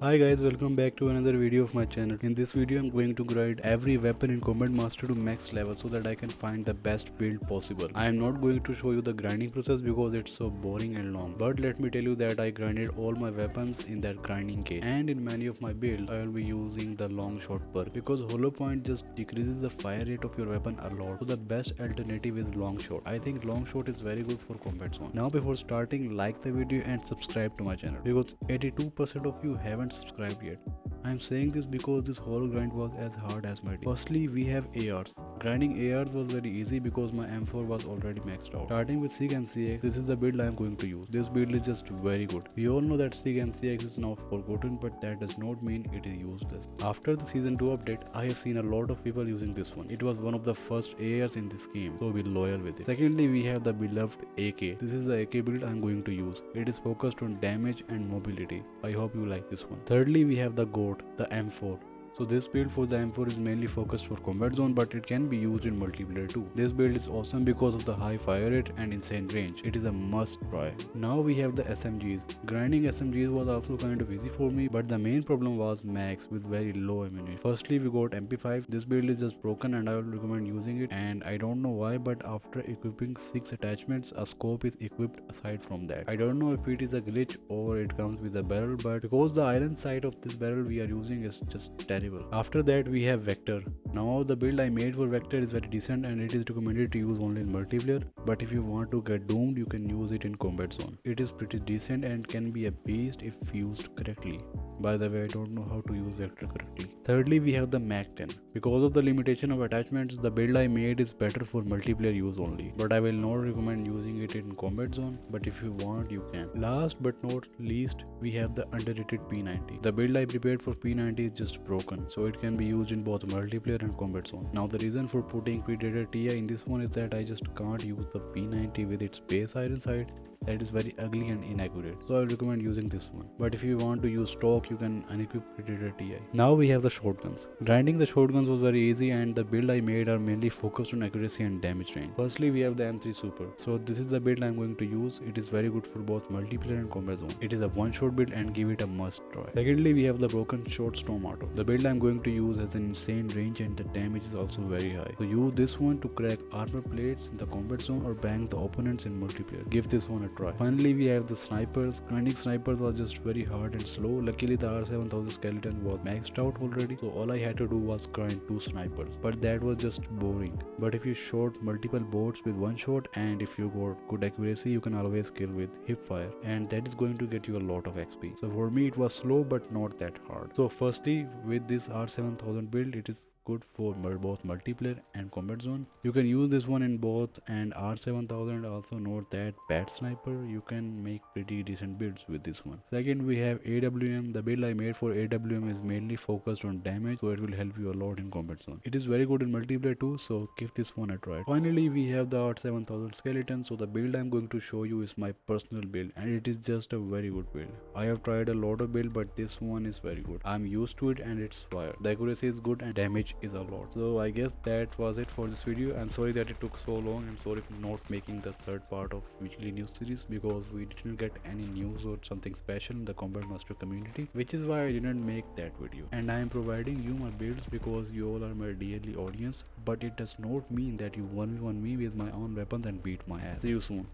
Hi guys, welcome back to another video of my channel. In this video I'm going to grind every weapon in Combat Master to max level so that I can find the best build possible. I am not going to show you the grinding process because it's so boring and long. But let me tell you that I grinded all my weapons in that grinding case. And in many of my builds I will be using the long shot perk because hollow point just decreases the fire rate of your weapon a lot. So the best alternative is long shot. I think long shot is very good for combat zone. Now before starting, like the video and subscribe to my channel because 82% of you haven't subscribed yet. I am saying this because this whole grind was as hard as my day. Firstly, we have ARs. Grinding ARs was very easy because my M4 was already maxed out. Starting with SIG MCX, this is the build I am going to use. This build is just very good. We all know that SIG MCX is now forgotten, but that does not mean it is useless. After the season 2 update, I have seen a lot of people using this one. It was one of the first ARs in this game, so be loyal with it. Secondly, we have the beloved AK. This is the AK build I am going to use. It is focused on damage and mobility. I hope you like this one. Thirdly, we have the GOAT, the M4. So this build for the M4 is mainly focused for combat zone, but it can be used in multiplayer too. This build is awesome because of the high fire rate and insane range. It is a must try. Now we have the SMGs. Grinding SMGs was also kind of easy for me, but the main problem was max with very low ammunition. Firstly, we got MP5. This build is just broken and I will recommend using it, and I don't know why, but after equipping 6 attachments, a scope is equipped aside from that. I don't know if it is a glitch or it comes with a barrel, but because the iron side of this barrel we are using is just terrible. After that we have Vector. Now the build I made for Vector is very decent and it is recommended to use only in multiplayer, but if you want to get doomed you can use it in combat zone. It is pretty decent and can be a beast if used correctly. By the way, I don't know how to use Vector correctly. Thirdly, we have the Mag 10. Because of the limitation of attachments, the build I made is better for multiplayer use only, but I will not recommend using it in combat zone, but if you want you can. Last but not least, we have the underrated P90. The build I prepared for P90 is just broken, so it can be used in both multiplayer and combat zone. Now the reason for putting Predator TI in this one is that I just can't use the P90 with its base iron side. That is very ugly and inaccurate, so I will recommend using this one. But if you want to use stock, you can unequip Predator TI. Now we have the shotguns. Grinding the shotguns was very easy and the build I made are mainly focused on accuracy and damage range. Firstly, we have the M3 Super. So this is the build I am going to use. It is very good for both multiplayer and combat zone. It is a one shot build and give it a must try. Secondly, we have the broken short storm auto. The build I am going to use has an insane range and the damage is also very high. So use this one to crack armor plates in the combat zone or bang the opponents in multiplayer. Give this one a try. Finally, we have the snipers. Grinding snipers was just very hard and slow. Luckily the R7000 skeleton was maxed out already, so all I had to do was grind 2 snipers, but that was just boring. But if you shot multiple bots with one shot and if you got good accuracy, you can always kill with hip fire, and that is going to get you a lot of XP. So for me it was slow but not that hard. So firstly, with this R7000 build, it is good for both multiplayer and combat zone. You can use this one in both, and R7000 also not that bad sniper. You can make pretty decent builds with this one. Second, we have AWM. The build I made for AWM is mainly focused on damage, so it will help you a lot in combat zone. It is very good in multiplayer too, so give this one a try. Finally, we have the R7000 skeleton. So the build I'm going to show you is my personal build and it is just a very good build. I have tried a lot of build, but this one is very good. I'm used to it and it's fire. The accuracy is good and damage is a lot. So I guess that was it for this video. I'm sorry that it took so long. I'm sorry for not making the third part of weekly news series because we didn't get any news or something special in the Combat Master community, which is why I didn't make that video. And I am providing you my builds because you all are my dearly audience, but it does not mean that you 1v1 me with my own weapons and beat my ass. See you soon.